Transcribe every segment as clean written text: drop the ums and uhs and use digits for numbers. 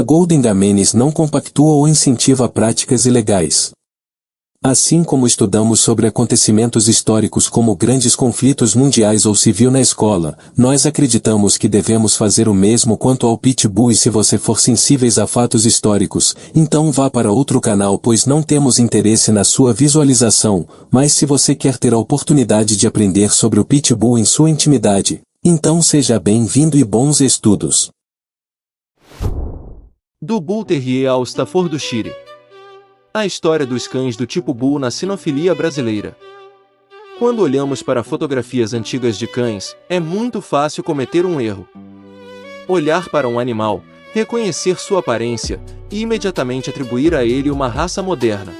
A Golden Gamenes não compactua ou incentiva práticas ilegais. Assim como estudamos sobre acontecimentos históricos como grandes conflitos mundiais ou civil na escola, nós acreditamos que devemos fazer o mesmo quanto ao Pitbull e se você for sensíveis a fatos históricos, então vá para outro canal pois não temos interesse na sua visualização, mas se você quer ter a oportunidade de aprender sobre o Pitbull em sua intimidade, então seja bem-vindo e bons estudos. Do Bull Terrier ao Staffordshire. A história dos cães do tipo Bull na cinofilia brasileira. Quando olhamos para fotografias antigas de cães, é muito fácil cometer um erro. Olhar para um animal, reconhecer sua aparência e imediatamente atribuir a ele uma raça moderna.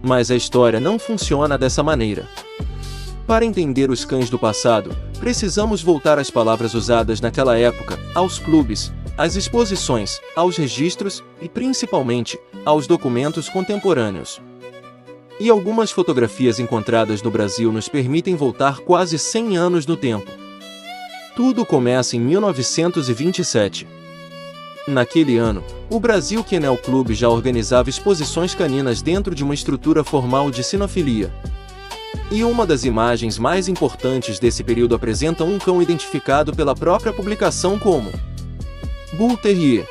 Mas a história não funciona dessa maneira. Para entender os cães do passado, precisamos voltar às palavras usadas naquela época, aos clubes, às exposições, aos registros e, principalmente, aos documentos contemporâneos. E algumas fotografias encontradas no Brasil nos permitem voltar quase 100 anos no tempo. Tudo começa em 1927. Naquele ano, o Brasil Kennel Club já organizava exposições caninas dentro de uma estrutura formal de cinofilia. E uma das imagens mais importantes desse período apresenta um cão identificado pela própria publicação como Bull Terrier.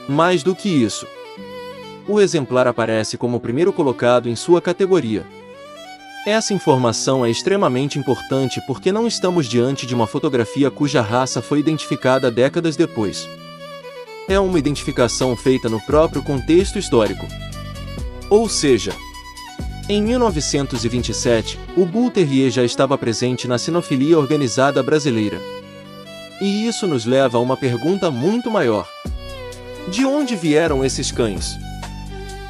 Mais do que isso, o exemplar aparece como o primeiro colocado em sua categoria. Essa informação é extremamente importante porque não estamos diante de uma fotografia cuja raça foi identificada décadas depois. É uma identificação feita no próprio contexto histórico. Ou seja, em 1927, o Bull Terrier já estava presente na cinofilia organizada brasileira. E isso nos leva a uma pergunta muito maior. De onde vieram esses cães?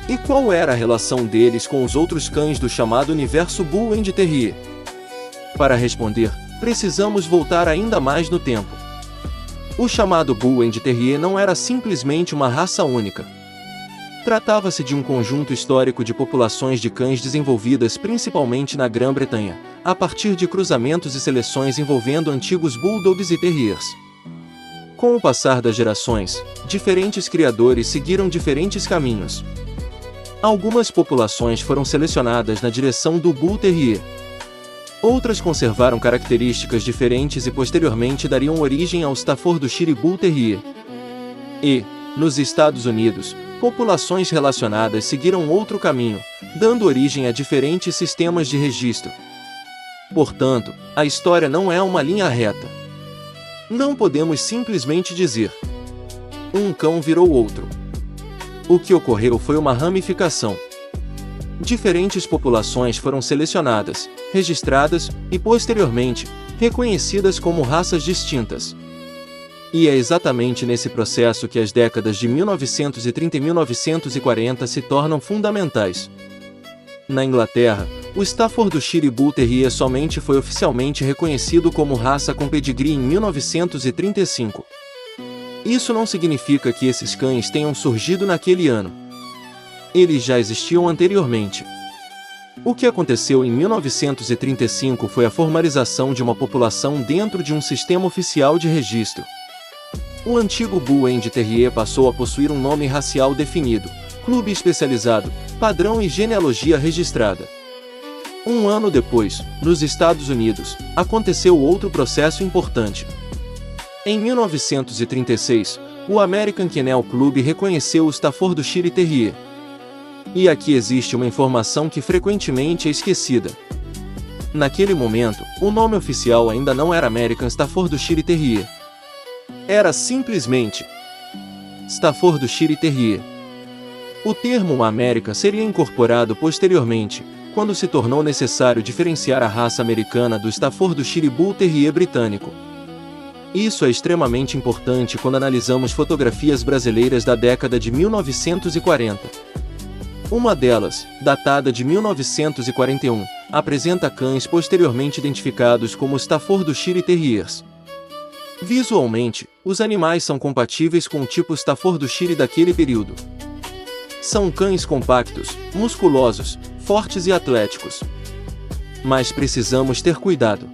E qual era a relação deles com os outros cães do chamado universo Bull and Terrier? Para responder, precisamos voltar ainda mais no tempo. O chamado Bull and Terrier não era simplesmente uma raça única. Tratava-se de um conjunto histórico de populações de cães desenvolvidas principalmente na Grã-Bretanha, a partir de cruzamentos e seleções envolvendo antigos bulldogs e terriers. Com o passar das gerações, diferentes criadores seguiram diferentes caminhos. Algumas populações foram selecionadas na direção do Bull Terrier. Outras conservaram características diferentes e posteriormente dariam origem ao Staffordshire Bull Terrier. E, nos Estados Unidos, populações relacionadas seguiram outro caminho, dando origem a diferentes sistemas de registro. Portanto, a história não é uma linha reta. Não podemos simplesmente dizer um cão virou outro. O que ocorreu foi uma ramificação. Diferentes populações foram selecionadas, registradas e, posteriormente, reconhecidas como raças distintas. E é exatamente nesse processo que as décadas de 1930 e 1940 se tornam fundamentais. Na Inglaterra, o Staffordshire Bull Terrier somente foi oficialmente reconhecido como raça com pedigree em 1935. Isso não significa que esses cães tenham surgido naquele ano. Eles já existiam anteriormente. O que aconteceu em 1935 foi a formalização de uma população dentro de um sistema oficial de registro. O antigo Bull and Terrier passou a possuir um nome racial definido, clube especializado, padrão e genealogia registrada. Um ano depois, nos Estados Unidos, aconteceu outro processo importante. Em 1936, o American Kennel Club reconheceu o Staffordshire Terrier. E aqui existe uma informação que frequentemente é esquecida. Naquele momento, o nome oficial ainda não era American Staffordshire Terrier. Era simplesmente Staffordshire Terrier. O termo América seria incorporado posteriormente, quando se tornou necessário diferenciar a raça americana do Staffordshire Bull Terrier britânico. Isso é extremamente importante quando analisamos fotografias brasileiras da década de 1940. Uma delas, datada de 1941, apresenta cães posteriormente identificados como Staffordshire Terriers. Visualmente, os animais são compatíveis com o tipo Staffordshire daquele período. São cães compactos, musculosos, fortes e atléticos. Mas precisamos ter cuidado.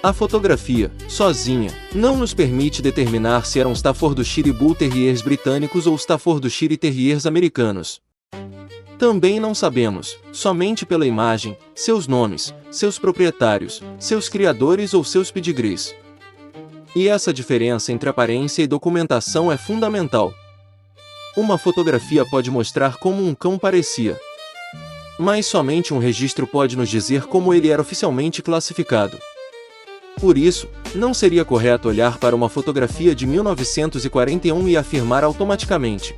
A fotografia, sozinha, não nos permite determinar se eram Staffordshire Bull Terriers britânicos ou Staffordshire Terriers americanos. Também não sabemos, somente pela imagem, seus nomes, seus proprietários, seus criadores ou seus pedigrees. E essa diferença entre aparência e documentação é fundamental. Uma fotografia pode mostrar como um cão parecia, mas somente um registro pode nos dizer como ele era oficialmente classificado. Por isso, não seria correto olhar para uma fotografia de 1941 e afirmar automaticamente: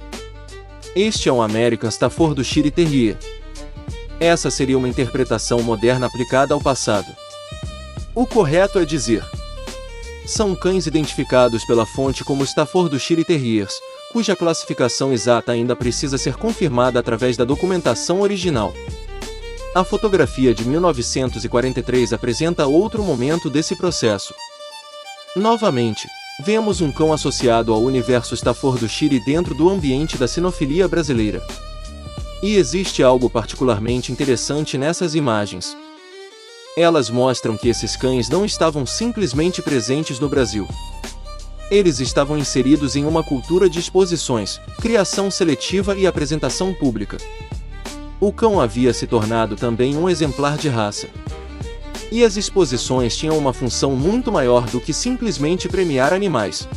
este é um American Staffordshire Terrier. Essa seria uma interpretação moderna aplicada ao passado. O correto é dizer: são cães identificados pela fonte como Staffordshire Terriers, cuja classificação exata ainda precisa ser confirmada através da documentação original. A fotografia de 1943 apresenta outro momento desse processo. Novamente, vemos um cão associado ao universo Staffordshire dentro do ambiente da sinofilia brasileira. E existe algo particularmente interessante nessas imagens. Elas mostram que esses cães não estavam simplesmente presentes no Brasil. Eles estavam inseridos em uma cultura de exposições, criação seletiva e apresentação pública. O cão havia se tornado também um exemplar de raça. E as exposições tinham uma função muito maior do que simplesmente premiar animais.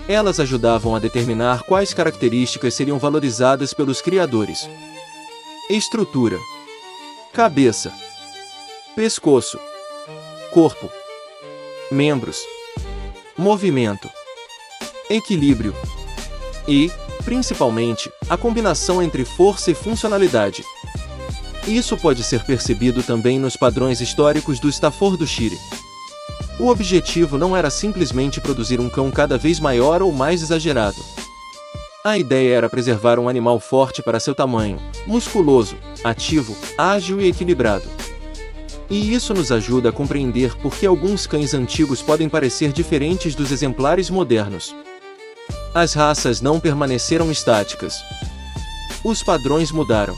Elas ajudavam a determinar quais características seriam valorizadas pelos criadores. Estrutura, cabeça, pescoço, corpo, membros, movimento, equilíbrio e, principalmente, a combinação entre força e funcionalidade. Isso pode ser percebido também nos padrões históricos do Staffordshire. O objetivo não era simplesmente produzir um cão cada vez maior ou mais exagerado. A ideia era preservar um animal forte para seu tamanho, musculoso, ativo, ágil e equilibrado. E isso nos ajuda a compreender por que alguns cães antigos podem parecer diferentes dos exemplares modernos. As raças não permaneceram estáticas. Os padrões mudaram.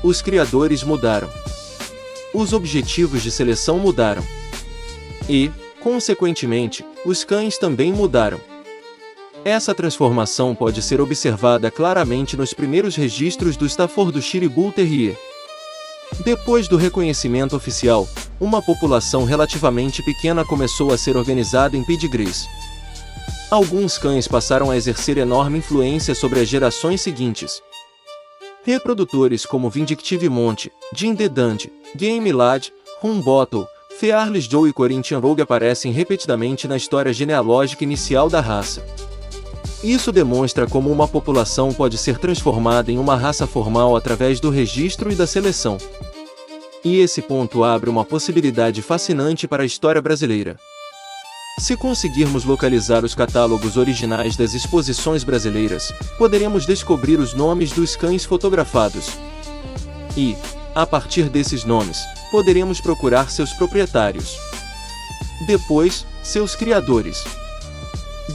Os criadores mudaram. Os objetivos de seleção mudaram. E, consequentemente, os cães também mudaram. Essa transformação pode ser observada claramente nos primeiros registros do Staffordshire Bull Terrier. Depois do reconhecimento oficial, uma população relativamente pequena começou a ser organizada em pedigrees. Alguns cães passaram a exercer enorme influência sobre as gerações seguintes. Reprodutores como Vindictive Monte, Jim the Dandy, Game Lad, Rum Bottle, Fearless Joe e Corinthian Rogue aparecem repetidamente na história genealógica inicial da raça. Isso demonstra como uma população pode ser transformada em uma raça formal através do registro e da seleção. E esse ponto abre uma possibilidade fascinante para a história brasileira. Se conseguirmos localizar os catálogos originais das exposições brasileiras, poderemos descobrir os nomes dos cães fotografados. E, a partir desses nomes, poderemos procurar seus proprietários. Depois, seus criadores.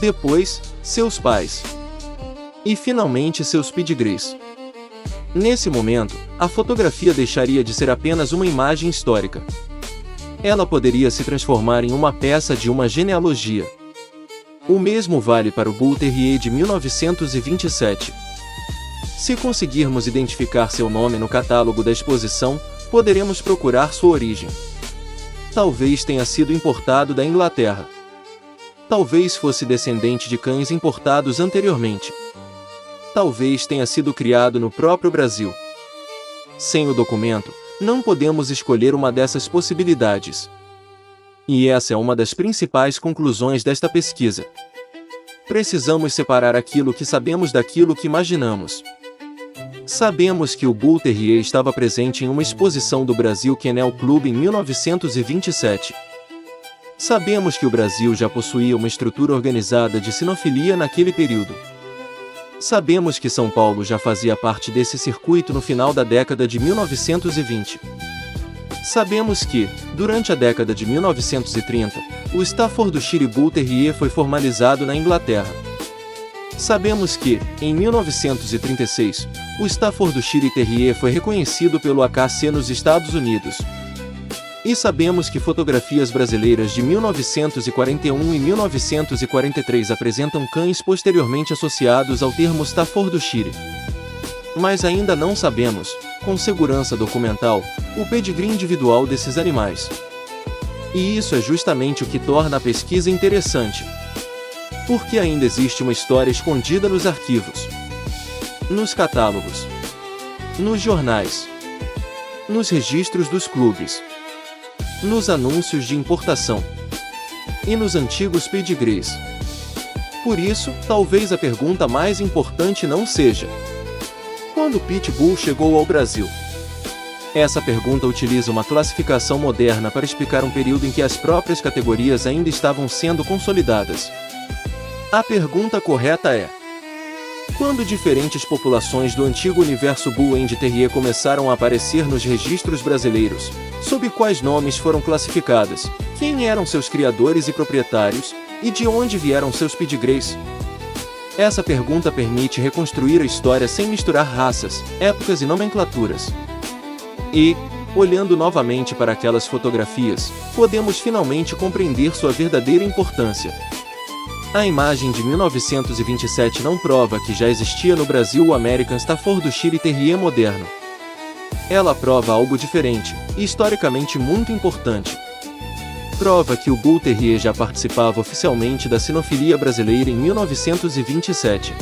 Depois, seus pais. E finalmente seus pedigrees. Nesse momento, a fotografia deixaria de ser apenas uma imagem histórica. Ela poderia se transformar em uma peça de uma genealogia. O mesmo vale para o Bull Terrier de 1927. Se conseguirmos identificar seu nome no catálogo da exposição, poderemos procurar sua origem. Talvez tenha sido importado da Inglaterra. Talvez fosse descendente de cães importados anteriormente. Talvez tenha sido criado no próprio Brasil. Sem o documento, não podemos escolher uma dessas possibilidades. E essa é uma das principais conclusões desta pesquisa. Precisamos separar aquilo que sabemos daquilo que imaginamos. Sabemos que o Bull Terrier estava presente em uma exposição do Brasil Kennel Club em 1927. Sabemos que o Brasil já possuía uma estrutura organizada de sinofilia naquele período. Sabemos que São Paulo já fazia parte desse circuito no final da década de 1920. Sabemos que, durante a década de 1930, o Staffordshire Bull Terrier foi formalizado na Inglaterra. Sabemos que, em 1936, o Staffordshire Terrier foi reconhecido pelo AKC nos Estados Unidos. E sabemos que fotografias brasileiras de 1941 e 1943 apresentam cães posteriormente associados ao termo Staffordshire. Mas ainda não sabemos, com segurança documental, o pedigree individual desses animais. E isso é justamente o que torna a pesquisa interessante. Porque ainda existe uma história escondida nos arquivos, nos catálogos, nos jornais, nos registros dos clubes, nos anúncios de importação e nos antigos pedigrees. Por isso, talvez a pergunta mais importante não seja: quando o Pitbull chegou ao Brasil? Essa pergunta utiliza uma classificação moderna para explicar um período em que as próprias categorias ainda estavam sendo consolidadas. A pergunta correta é: quando diferentes populações do antigo universo Bull and Terrier começaram a aparecer nos registros brasileiros, sob quais nomes foram classificadas, quem eram seus criadores e proprietários, e de onde vieram seus pedigrees? Essa pergunta permite reconstruir a história sem misturar raças, épocas e nomenclaturas. E, olhando novamente para aquelas fotografias, podemos finalmente compreender sua verdadeira importância. A imagem de 1927 não prova que já existia no Brasil o American Staffordshire Terrier moderno. Ela prova algo diferente, e historicamente muito importante. Prova que o Bull Terrier já participava oficialmente da sinofilia brasileira em 1927.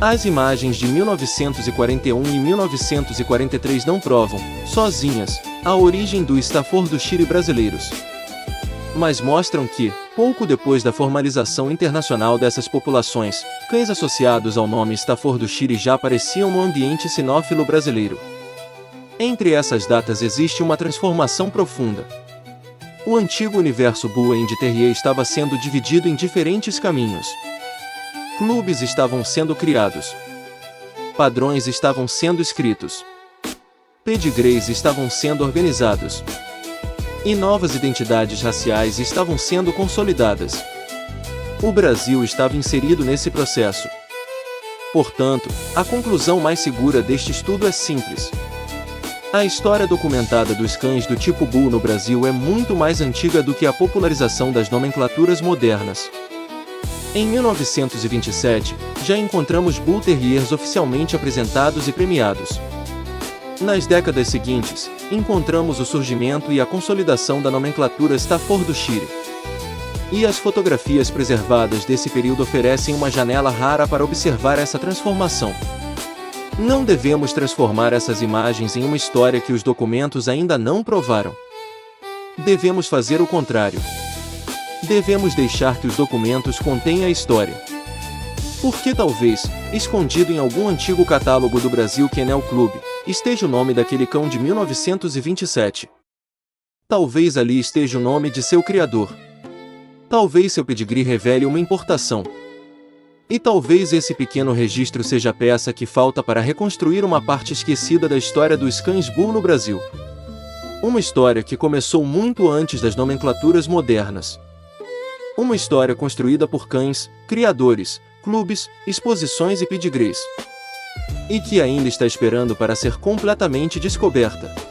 As imagens de 1941 e 1943 não provam, sozinhas, a origem do Staffordshire brasileiros. Mas mostram que, pouco depois da formalização internacional dessas populações, cães associados ao nome Staffordshire já apareciam no ambiente sinófilo brasileiro. Entre essas datas existe uma transformação profunda. O antigo universo Bull and Terrier estava sendo dividido em diferentes caminhos. Clubes estavam sendo criados. Padrões estavam sendo escritos. Pedigrees estavam sendo organizados. E novas identidades raciais estavam sendo consolidadas. O Brasil estava inserido nesse processo. Portanto, a conclusão mais segura deste estudo é simples. A história documentada dos cães do tipo Bull no Brasil é muito mais antiga do que a popularização das nomenclaturas modernas. Em 1927, já encontramos Bull Terriers oficialmente apresentados e premiados. Nas décadas seguintes, encontramos o surgimento e a consolidação da nomenclatura Staffordshire. E as fotografias preservadas desse período oferecem uma janela rara para observar essa transformação. Não devemos transformar essas imagens em uma história que os documentos ainda não provaram. Devemos fazer o contrário. Devemos deixar que os documentos contenham a história. Porque talvez, escondido em algum antigo catálogo do Brasil Kennel Club, esteja o nome daquele cão de 1927. Talvez ali esteja o nome de seu criador. Talvez seu pedigree revele uma importação. E talvez esse pequeno registro seja a peça que falta para reconstruir uma parte esquecida da história dos cães Bull no Brasil. Uma história que começou muito antes das nomenclaturas modernas. Uma história construída por cães, criadores, clubes, exposições e pedigrees. E que ainda está esperando para ser completamente descoberta.